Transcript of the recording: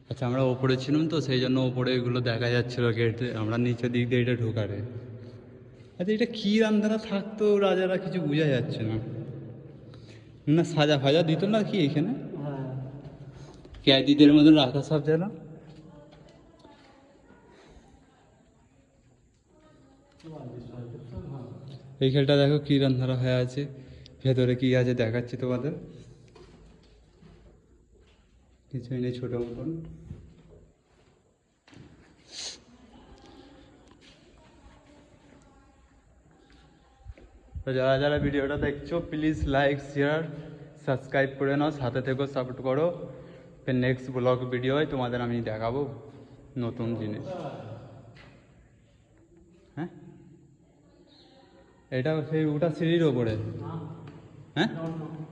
আচ্ছা, আমরা ওপরে ছিলাম তো সেই জন্য ওপরে এগুলো দেখা যাচ্ছিল গেটে, আমরা নিচের দিক দিয়ে এটা ঢোকারে। আচ্ছা, এটা কী রান্ধারা থাকতো রাজারা, কিছু বোঝা যাচ্ছে না। না সাজা ফাজা দিত না কি এখানে? ক্যাদিদের মতন রাখা সব যেন। এই খেলটা দেখো কী রান্ধারা হয়ে আছে, ভেতরে কি আছে দেখাচ্ছি তোমাদের। কিছুই নেই, ছোটো মতন। তো যারা যারা ভিডিওটা দেখছো প্লিজ লাইক শেয়ার সাবস্ক্রাইব করে নাও, সাথে থেকেও সাপোর্ট করো। নেক্সট ব্লগ ভিডিওয় তোমাদের আমি দেখাবো নতুন জিনিস। হ্যাঁ, এটা সেই ওটা সিঁড়ির ওপরে। হ্যাঁ।